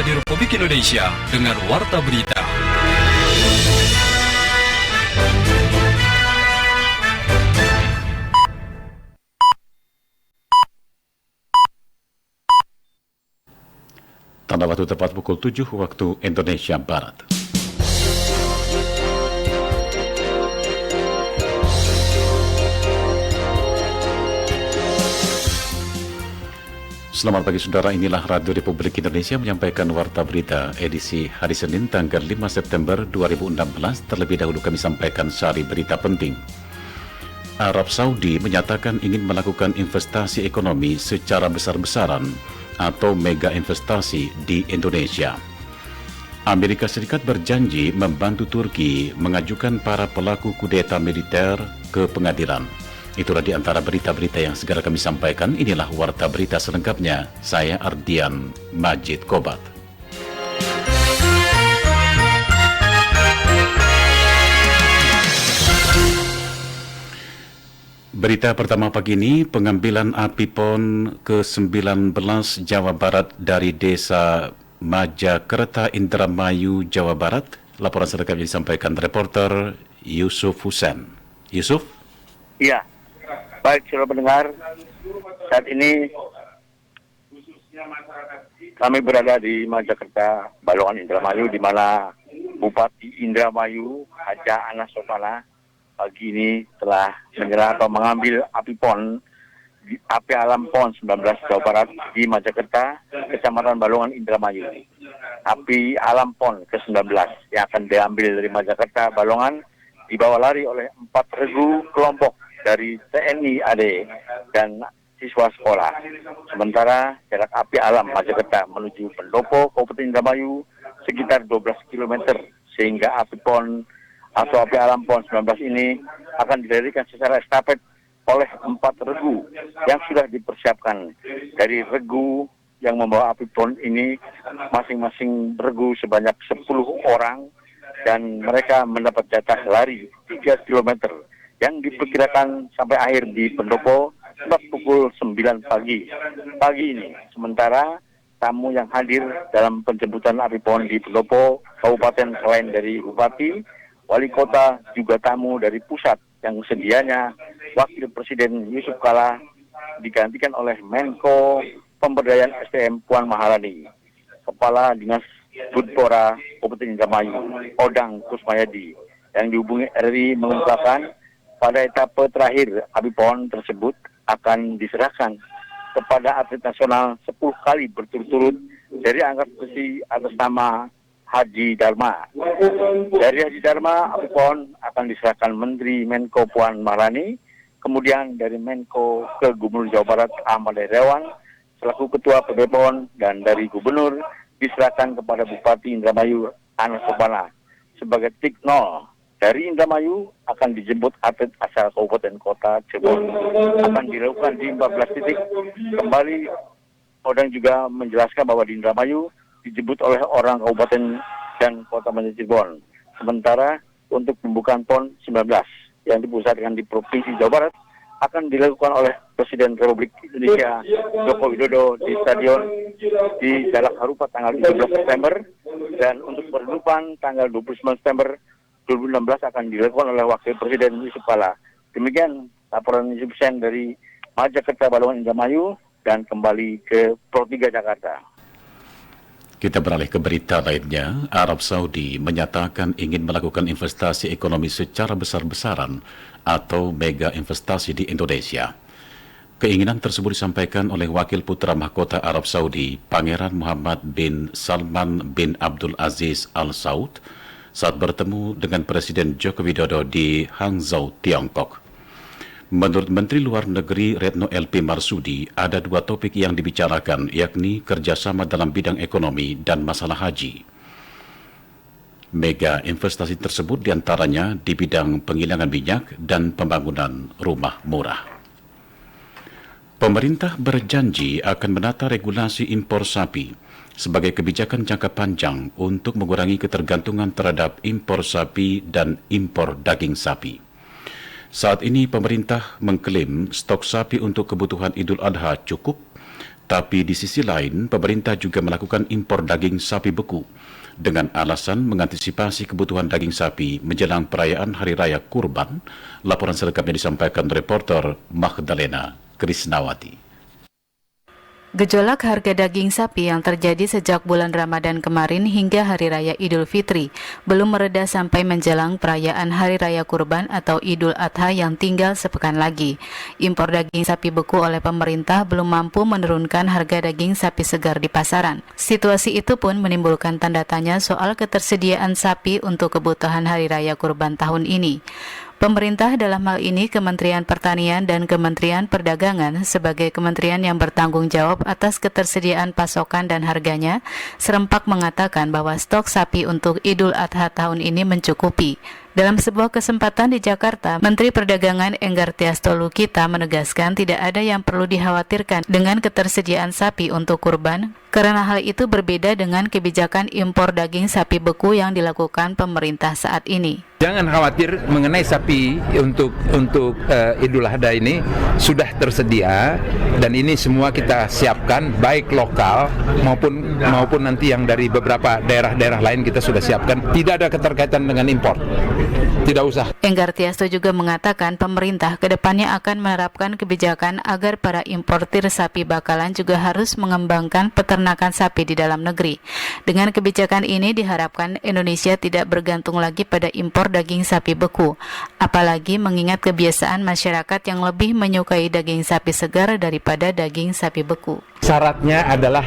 berita di Republik Indonesia dengan Warta Berita. Tanda waktu tepat pukul 7 waktu Indonesia Barat. Selamat pagi saudara, inilah Radio Republik Indonesia menyampaikan Warta Berita edisi hari Senin tanggal 5 September 2016. Terlebih dahulu kami sampaikan sari berita penting. Arab Saudi menyatakan ingin melakukan investasi ekonomi secara besar-besaran atau mega investasi di Indonesia. Amerika Serikat berjanji membantu Turki mengajukan para pelaku kudeta militer ke pengadilan. Itulah di antara berita-berita yang segera kami sampaikan. Inilah Warta Berita selengkapnya. Saya Ardian Majid Kobat. Berita pertama pagi ini, pengambilan api PON ke-19 Jawa Barat dari Desa Majakerta, Indramayu, Jawa Barat. Laporan selengkapnya disampaikan reporter Yusuf Husen. Yusuf? Iya, baik saudara pendengar, saat ini kami berada di Majakerta, Balongan, Indramayu, di mana Bupati Indramayu, Haja Anas Sofana, pagi ini telah menyerah atau mengambil api PON, api alam PON 19 Jawa Barat di Majakerta, Kecamatan Balongan, Indramayu. Api alam PON ke-19 yang akan diambil dari Majakerta, Balongan, dibawa lari oleh 4 regu kelompok dari TNI AD dan siswa sekolah. Sementara jarak api alam Majakerta menuju Pendopo, Kabupaten Indramayu sekitar 12 km, sehingga api PON atau api alam PON 19 ini akan dilarikan secara estafet oleh 4 regu yang sudah dipersiapkan. Dari regu yang membawa api PON ini, masing-masing regu sebanyak 10 orang, dan mereka mendapat jatah lari 3 km yang diperkirakan sampai akhir di Pendopo tepat pukul 9 pagi ini. Sementara tamu yang hadir dalam penjemputan api PON di Pendopo Kabupaten selain dari Bupati, Wali Kota, juga tamu dari pusat yang sedianya Wakil Presiden Yusuf Kala digantikan oleh Menko Pemberdayaan SDM Puan Maharani, Kepala Dinas Budpora Kabupaten Indramayu Odang Kusmayadi, yang dihubungi RRI mengungkapkan pada etape terakhir api PON tersebut akan diserahkan kepada atlet nasional 10 kali berturut-turut dari angkat besi atas nama Haji Dharma. Dari Haji Dharma, api PON akan diserahkan Menteri Menko Puan Maharani, kemudian dari Menko ke Gubernur Jawa Barat Ahmad Heriawan selaku Ketua PB PON, dan dari Gubernur diserahkan kepada Bupati Indramayu Anas Sofana. Sebagai tik 0 dari Indramayu akan dijemput atlet asal Kabupaten Kota Cirebon. Akan dilakukan di 14 titik. Kembali Odang juga menjelaskan bahwa di Indramayu dijemput oleh orang Kabupaten dan Kota Cirebon. Sementara untuk pembukaan PON 19 yang dipusatkan di Provinsi Jawa Barat akan dilakukan oleh Presiden Republik Indonesia Joko Widodo di Stadion di Jalak Harupat tanggal 17 September, dan untuk penutupan tanggal 29 September 2016 akan dilakukan oleh Wakil Presiden Yusuf Kala. Demikian laporan Yusuf Sen dari Majakerta, Balongan, Indramayu, dan kembali ke Pro 3 Jakarta. Kita beralih ke berita lainnya. Arab Saudi menyatakan ingin melakukan investasi ekonomi secara besar-besaran atau mega investasi di Indonesia. Keinginan tersebut disampaikan oleh Wakil Putra Mahkota Arab Saudi, Pangeran Muhammad bin Salman bin Abdul Aziz Al Saud, saat bertemu dengan Presiden Joko Widodo di Hangzhou, Tiongkok. Menurut Menteri Luar Negeri Retno LP Marsudi, ada 2 topik yang dibicarakan, yakni kerjasama dalam bidang ekonomi dan masalah haji. Mega investasi tersebut diantaranya di bidang penghilangan minyak dan pembangunan rumah murah. Pemerintah berjanji akan menata regulasi impor sapi sebagai kebijakan jangka panjang untuk mengurangi ketergantungan terhadap impor sapi dan impor daging sapi. Saat ini pemerintah mengklaim stok sapi untuk kebutuhan Idul Adha cukup, Tapi di sisi lain, pemerintah juga melakukan impor daging sapi beku dengan alasan mengantisipasi kebutuhan daging sapi menjelang perayaan Hari Raya Kurban. Laporan selengkapnya disampaikan reporter Magdalena Krisnawati. Gejolak harga daging sapi yang terjadi sejak bulan Ramadan kemarin hingga Hari Raya Idul Fitri belum mereda sampai menjelang perayaan Hari Raya Kurban atau Idul Adha yang tinggal sepekan lagi. Impor daging sapi beku oleh pemerintah belum mampu menurunkan harga daging sapi segar di pasaran. Situasi itu pun menimbulkan tanda tanya soal ketersediaan sapi untuk kebutuhan Hari Raya Kurban tahun ini. Pemerintah dalam hal ini Kementerian Pertanian dan Kementerian Perdagangan sebagai kementerian yang bertanggung jawab atas ketersediaan pasokan dan harganya serempak mengatakan bahwa stok sapi untuk Idul Adha tahun ini mencukupi. Dalam sebuah kesempatan di Jakarta, Menteri Perdagangan Enggar Tias Tolukita menegaskan tidak ada yang perlu dikhawatirkan dengan ketersediaan sapi untuk kurban, karena hal itu berbeda dengan kebijakan impor daging sapi beku yang dilakukan pemerintah saat ini. Jangan khawatir mengenai sapi untuk Idul Adha ini sudah tersedia dan ini semua kita siapkan baik lokal maupun nanti yang dari beberapa daerah-daerah lain kita sudah siapkan. Tidak ada keterkaitan dengan impor. Tidak usah. Enggar Tiasto juga mengatakan pemerintah kedepannya akan menerapkan kebijakan agar para importir sapi bakalan juga harus mengembangkan peternakan sapi di dalam negeri. Dengan kebijakan ini diharapkan Indonesia tidak bergantung lagi pada impor daging sapi beku, apalagi mengingat kebiasaan masyarakat yang lebih menyukai daging sapi segar daripada daging sapi beku. Syaratnya adalah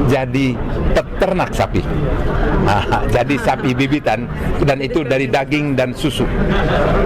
jadi peternak sapi. Jadi sapi bibitan dan itu dari daging dan susu.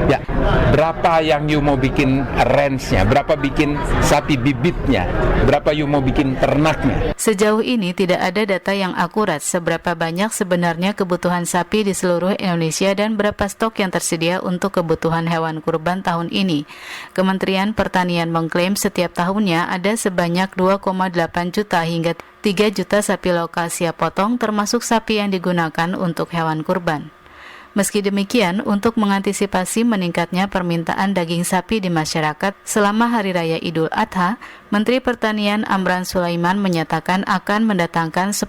Ya, berapa yang you mau bikin range-nya, berapa bikin sapi bibitnya, berapa you mau bikin ternaknya. Sejauh ini tidak ada data yang akurat seberapa banyak sebenarnya kebutuhan sapi di seluruh Indonesia dan berapa stok yang tersedia untuk kebutuhan hewan kurban tahun ini. Kementerian Pertanian mengklaim setiap tahunnya ada sebanyak 2,8 juta hingga 3 juta sapi lokal siap potong termasuk sapi yang digunakan untuk hewan kurban. Meski demikian, untuk mengantisipasi meningkatnya permintaan daging sapi di masyarakat selama Hari Raya Idul Adha, Menteri Pertanian Amran Sulaiman menyatakan akan mendatangkan 10.000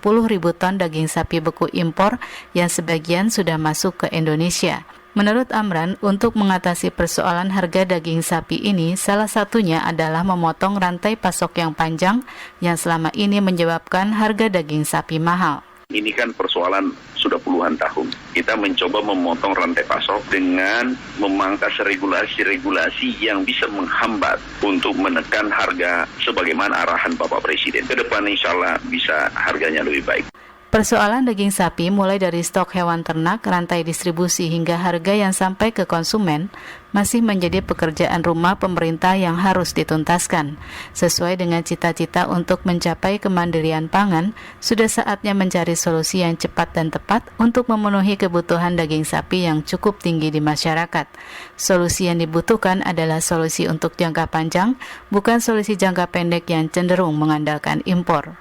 ton daging sapi beku impor yang sebagian sudah masuk ke Indonesia. Menurut Amran, untuk mengatasi persoalan harga daging sapi ini, salah satunya adalah memotong rantai pasok yang panjang yang selama ini menyebabkan harga daging sapi mahal. Ini kan persoalan sudah puluhan tahun. Kita mencoba memotong rantai pasok dengan memangkas regulasi-regulasi yang bisa menghambat untuk menekan harga sebagaimana arahan Bapak Presiden. Ke depan insya Allah bisa harganya lebih baik. Persoalan daging sapi mulai dari stok hewan ternak, rantai distribusi hingga harga yang sampai ke konsumen masih menjadi pekerjaan rumah pemerintah yang harus dituntaskan. Sesuai dengan cita-cita untuk mencapai kemandirian pangan, sudah saatnya mencari solusi yang cepat dan tepat untuk memenuhi kebutuhan daging sapi yang cukup tinggi di masyarakat. Solusi yang dibutuhkan adalah solusi untuk jangka panjang, bukan solusi jangka pendek yang cenderung mengandalkan impor.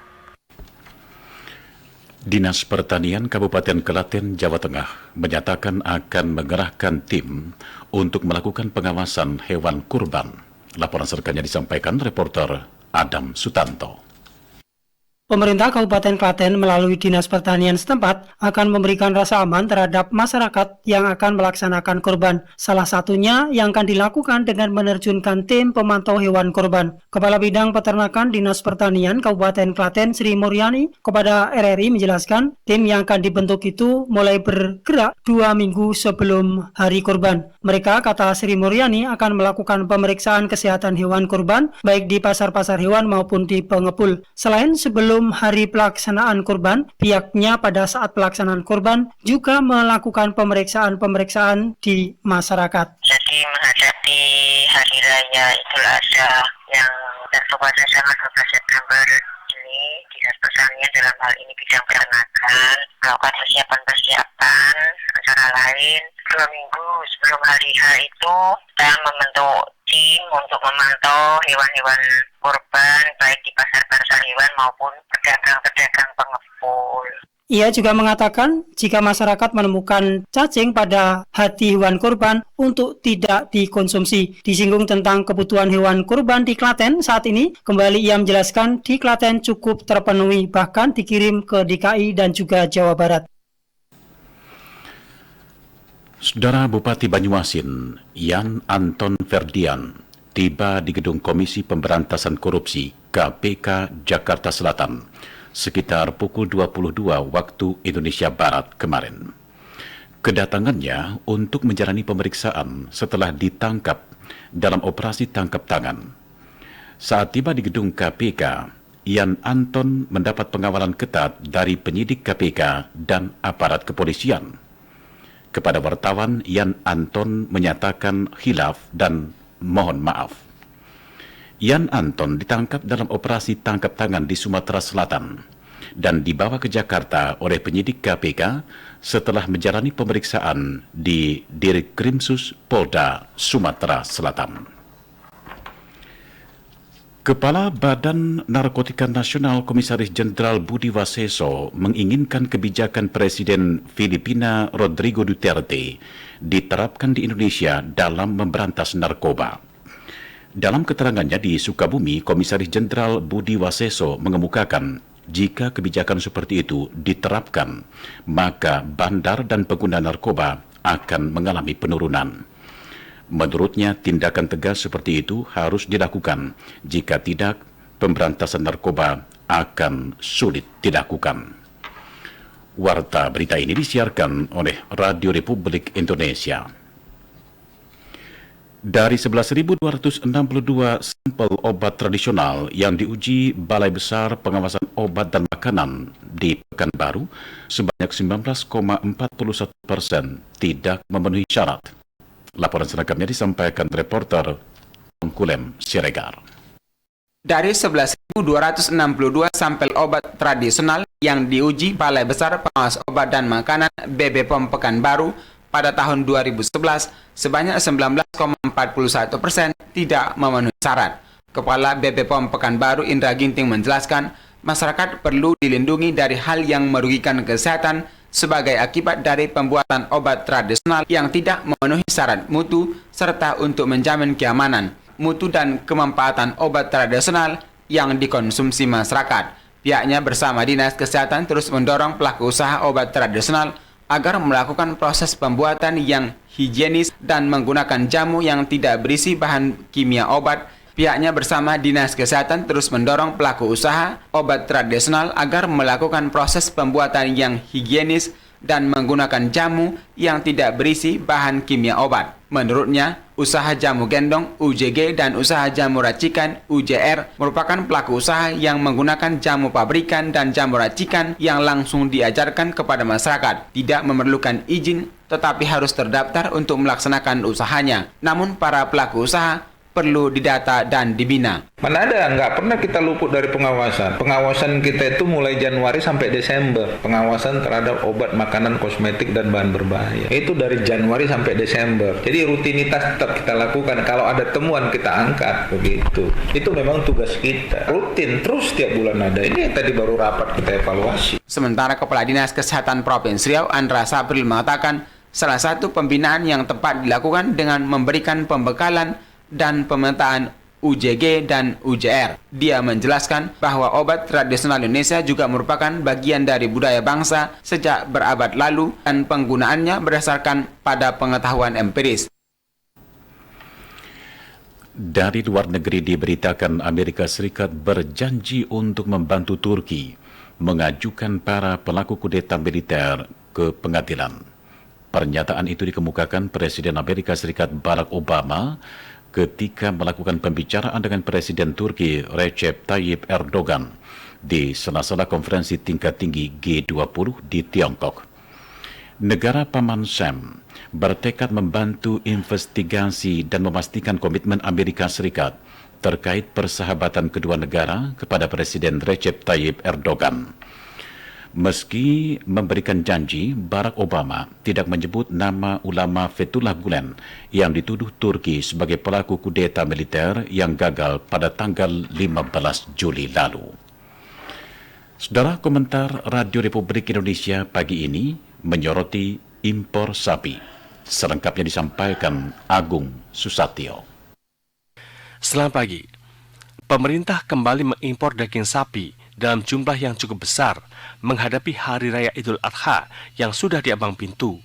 Dinas Pertanian Kabupaten Klaten, Jawa Tengah menyatakan akan mengerahkan tim untuk melakukan pengawasan hewan kurban. Laporan selengkapnya disampaikan reporter Adam Sutanto. Pemerintah Kabupaten Klaten melalui Dinas Pertanian setempat akan memberikan rasa aman terhadap masyarakat yang akan melaksanakan kurban. Salah satunya yang akan dilakukan dengan menerjunkan tim pemantau hewan kurban. Kepala Bidang Peternakan Dinas Pertanian Kabupaten Klaten Sri Muryani kepada RRI menjelaskan tim yang akan dibentuk itu mulai bergerak 2 minggu sebelum hari kurban. Mereka, kata Sri Muryani, akan melakukan pemeriksaan kesehatan hewan kurban baik di pasar-pasar hewan maupun di pengepul. Selain sebelum hari pelaksanaan kurban, pihaknya pada saat pelaksanaan kurban juga melakukan pemeriksaan di masyarakat. Jadi menghadapi Hari Raya Idul Adha yang tentu pada tanggal 12 September ini, Dinas Pertanian dalam hal ini bidang peternakan melakukan persiapan antara lain 2 minggu sebelum hari H itu kita membentuk tim untuk memantau hewan-hewan kurban baik di pasar-pasar hewan maupun pedagang-pedagang pengepul. Ia juga mengatakan jika masyarakat menemukan cacing pada hati hewan kurban untuk tidak dikonsumsi. Disinggung tentang kebutuhan hewan kurban di Klaten saat ini, kembali ia menjelaskan di Klaten cukup terpenuhi, bahkan dikirim ke DKI dan juga Jawa Barat. Saudara Bupati Banyuasin, Yan Anton Ferdian, tiba di gedung Komisi Pemberantasan Korupsi KPK Jakarta Selatan sekitar pukul 22 waktu Indonesia Barat kemarin. Kedatangannya untuk menjalani pemeriksaan setelah ditangkap dalam operasi tangkap tangan. Saat tiba di gedung KPK, Yan Anton mendapat pengawalan ketat dari penyidik KPK dan aparat kepolisian. Kepada wartawan, Yan Anton menyatakan khilaf dan mohon maaf. Yan Anton ditangkap dalam operasi tangkap tangan di Sumatera Selatan dan dibawa ke Jakarta oleh penyidik KPK setelah menjalani pemeriksaan di Dirkrimsus Polda Sumatera Selatan. Kepala Badan Narkotika Nasional Komisaris Jenderal Budi Waseso menginginkan kebijakan Presiden Filipina Rodrigo Duterte diterapkan di Indonesia dalam memberantas narkoba. Dalam keterangannya di Sukabumi, Komisaris Jenderal Budi Waseso mengemukakan jika kebijakan seperti itu diterapkan, maka bandar dan pengguna narkoba akan mengalami penurunan. Menurutnya, tindakan tegas seperti itu harus dilakukan. Jika tidak, pemberantasan narkoba akan sulit dilakukan. Warta berita ini disiarkan oleh Radio Republik Indonesia. Dari 11.262 sampel obat tradisional yang diuji Balai Besar Pengawasan Obat dan Makanan di Pekanbaru, sebanyak 19,41% tidak memenuhi syarat. Laporan selengkapnya disampaikan reporter Kulem Siregar. Dari 11.262 sampel obat tradisional yang diuji Balai Besar Pengawas Obat dan Makanan BPOM Pekanbaru pada tahun 2011, sebanyak 19,41% tidak memenuhi syarat. Kepala BPOM Pekanbaru Indra Ginting menjelaskan, masyarakat perlu dilindungi dari hal yang merugikan kesehatan sebagai akibat dari pembuatan obat tradisional yang tidak memenuhi syarat mutu serta untuk menjamin keamanan, mutu dan kemanfaatan obat tradisional yang dikonsumsi masyarakat. Pihaknya bersama Dinas Kesehatan terus mendorong pelaku usaha obat tradisional agar melakukan proses pembuatan yang higienis dan menggunakan jamu yang tidak berisi bahan kimia obat. Pihaknya bersama Dinas Kesehatan terus mendorong pelaku usaha obat tradisional agar melakukan proses pembuatan yang higienis dan menggunakan jamu yang tidak berisi bahan kimia obat. Menurutnya, usaha jamu gendong UJG dan usaha jamu racikan UJR merupakan pelaku usaha yang menggunakan jamu pabrikan dan jamu racikan yang langsung diajarkan kepada masyarakat, tidak memerlukan izin tetapi harus terdaftar untuk melaksanakan usahanya. Namun para pelaku usaha perlu didata dan dibina. Mana ada, nggak pernah kita luput dari pengawasan. Pengawasan kita itu mulai Januari sampai Desember. Pengawasan terhadap obat, makanan, kosmetik, dan bahan berbahaya. Itu dari Januari sampai Desember. Jadi rutinitas tetap kita lakukan. Kalau ada temuan kita angkat, begitu. Itu memang tugas kita. Rutin, terus setiap bulan ada. Ini tadi baru rapat kita evaluasi. Sementara Kepala Dinas Kesehatan Provinsi Riau, Andra Sapril, mengatakan salah satu pembinaan yang tepat dilakukan dengan memberikan pembekalan dan pemetaan UJG dan UJR. Dia menjelaskan bahwa obat tradisional Indonesia juga merupakan bagian dari budaya bangsa sejak berabad lalu dan penggunaannya berdasarkan pada pengetahuan empiris. Dari luar negeri diberitakan Amerika Serikat berjanji untuk membantu Turki mengajukan para pelaku kudeta militer ke pengadilan. Pernyataan itu dikemukakan Presiden Amerika Serikat Barack Obama ketika melakukan pembicaraan dengan Presiden Turki Recep Tayyip Erdogan di sela-sela konferensi tingkat tinggi G20 di Tiongkok. Negara Paman Sam bertekad membantu investigasi dan memastikan komitmen Amerika Serikat terkait persahabatan kedua negara kepada Presiden Recep Tayyip Erdogan. Meski memberikan janji, Barack Obama tidak menyebut nama ulama Fethullah Gulen yang dituduh Turki sebagai pelaku kudeta militer yang gagal pada tanggal 15 Juli lalu. Saudara, komentar Radio Republik Indonesia pagi ini menyoroti impor sapi. Selengkapnya disampaikan Agung Susatyo. Selamat pagi. Pemerintah kembali mengimpor daging sapi dalam jumlah yang cukup besar menghadapi Hari Raya Idul Adha yang sudah di ambang pintu.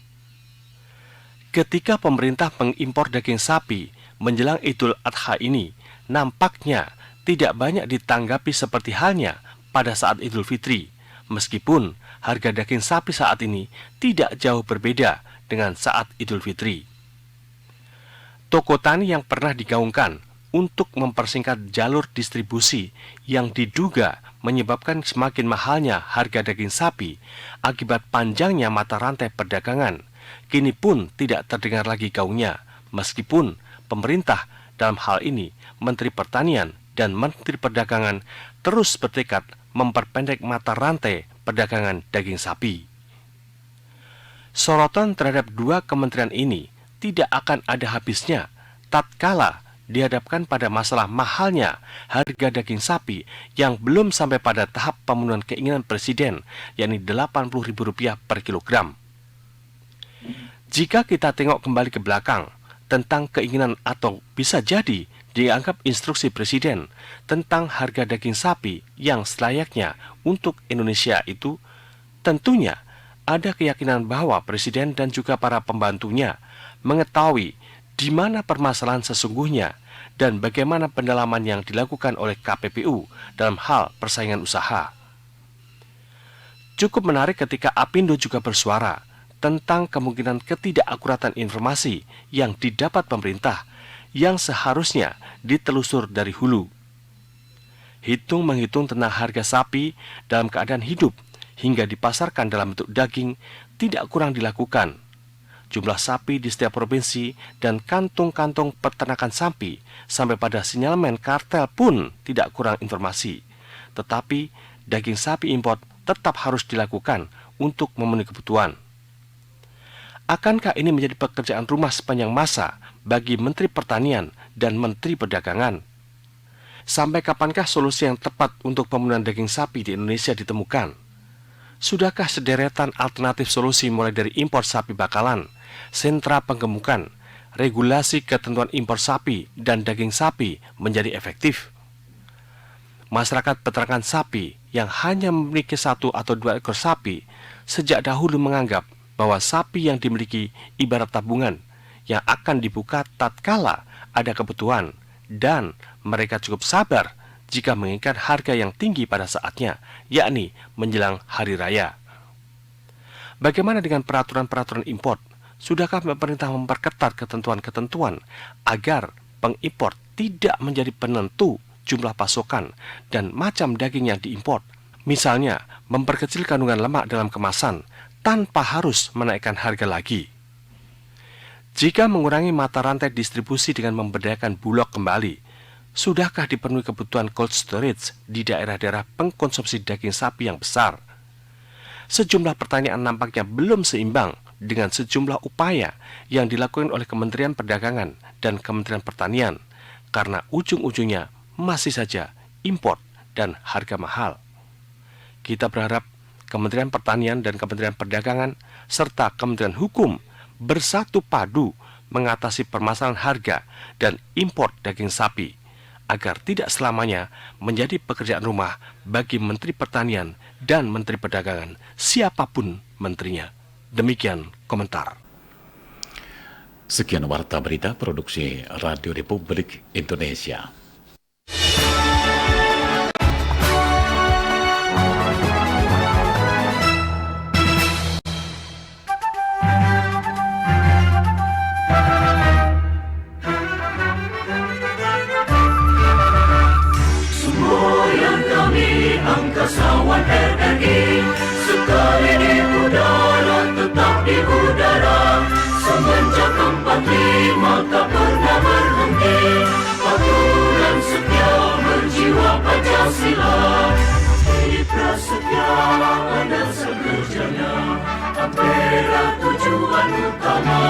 Ketika pemerintah mengimpor daging sapi menjelang Idul Adha ini, nampaknya tidak banyak ditanggapi seperti halnya pada saat Idul Fitri, meskipun harga daging sapi saat ini tidak jauh berbeda dengan saat Idul Fitri. Toko tani yang pernah digaungkan untuk mempersingkat jalur distribusi yang diduga menyebabkan semakin mahalnya harga daging sapi akibat panjangnya mata rantai perdagangan, kini pun tidak terdengar lagi gaungnya, meskipun pemerintah dalam hal ini, Menteri Pertanian dan Menteri Perdagangan terus bertekad memperpendek mata rantai perdagangan daging sapi. Sorotan terhadap dua kementerian ini tidak akan ada habisnya tatkala dihadapkan pada masalah mahalnya harga daging sapi yang belum sampai pada tahap pemenuhan keinginan Presiden, yakni Rp80.000 per kilogram. Jika kita tengok kembali ke belakang tentang keinginan atau bisa jadi dianggap instruksi Presiden tentang harga daging sapi yang selayaknya untuk Indonesia itu, tentunya ada keyakinan bahwa Presiden dan juga para pembantunya mengetahui di mana permasalahan sesungguhnya dan bagaimana pendalaman yang dilakukan oleh KPPU dalam hal persaingan usaha. Cukup menarik ketika Apindo juga bersuara tentang kemungkinan ketidakakuratan informasi yang didapat pemerintah yang seharusnya ditelusur dari hulu. Hitung-menghitung tentang harga sapi dalam keadaan hidup hingga dipasarkan dalam bentuk daging tidak kurang dilakukan. Jumlah sapi di setiap provinsi dan kantung-kantung peternakan sapi sampai pada sinyalemen kartel pun tidak kurang informasi. Tetapi daging sapi impor tetap harus dilakukan untuk memenuhi kebutuhan. Akankah ini menjadi pekerjaan rumah sepanjang masa bagi Menteri Pertanian dan Menteri Perdagangan? Sampai kapankah solusi yang tepat untuk pemenuhan daging sapi di Indonesia ditemukan? Sudahkah sederetan alternatif solusi mulai dari impor sapi bakalan, sentra penggemukan, regulasi ketentuan impor sapi dan daging sapi menjadi efektif? Masyarakat peternakan sapi yang hanya memiliki 1 atau 2 ekor sapi sejak dahulu menganggap bahwa sapi yang dimiliki ibarat tabungan yang akan dibuka tatkala ada kebutuhan, dan mereka cukup sabar jika menginginkan harga yang tinggi pada saatnya, yakni menjelang hari raya. Bagaimana dengan peraturan-peraturan impor? Sudahkah pemerintah memperketat ketentuan-ketentuan agar pengimpor tidak menjadi penentu jumlah pasokan dan macam daging yang diimpor? Misalnya, memperkecil kandungan lemak dalam kemasan tanpa harus menaikkan harga lagi. Jika mengurangi mata rantai distribusi dengan memberdayakan Bulog kembali, sudahkah dipenuhi kebutuhan cold storage di daerah-daerah pengkonsumsi daging sapi yang besar? Sejumlah pertanyaan nampaknya belum seimbang dengan sejumlah upaya yang dilakukan oleh Kementerian Perdagangan dan Kementerian Pertanian, karena ujung-ujungnya masih saja impor dan harga mahal. Kita berharap Kementerian Pertanian dan Kementerian Perdagangan serta Kementerian Hukum bersatu padu mengatasi permasalahan harga dan impor daging sapi agar tidak selamanya menjadi pekerjaan rumah bagi Menteri Pertanian dan Menteri Perdagangan, siapapun menterinya. Demikian komentar. Sekian warta berita produksi Radio Republik Indonesia. Angkasawan RRI sekali di udara, tetap di udara. Semenjak 45 tak pernah berhenti. Aturan setia berjiwa Pancasila. Hidup prasetya ada sekerjanya. Ampera tujuan utama.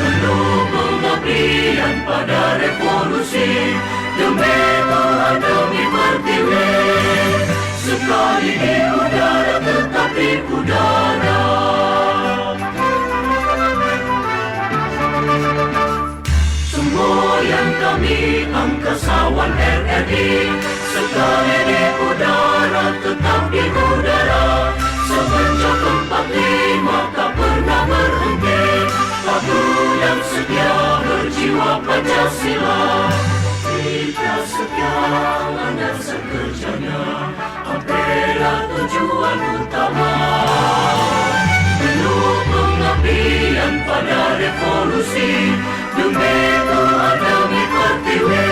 Penuh pengabdian pada revolusi. Demi Tuhan, demi pertiwi, Kesatuan RRI, sekali di udara tetap di udara. Semenjak 45 tak pernah berhenti, lagu yang setia berjiwa Pancasila. Kita setia dan sekerjanya, membela tujuan utama. Penuh pengabdian pada revolusi, demi Tuhan demi Pertiwi.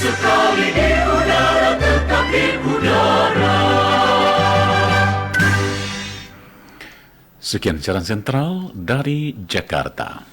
Sekali di udara tetap di udara. Sekian siaran sentral dari Jakarta.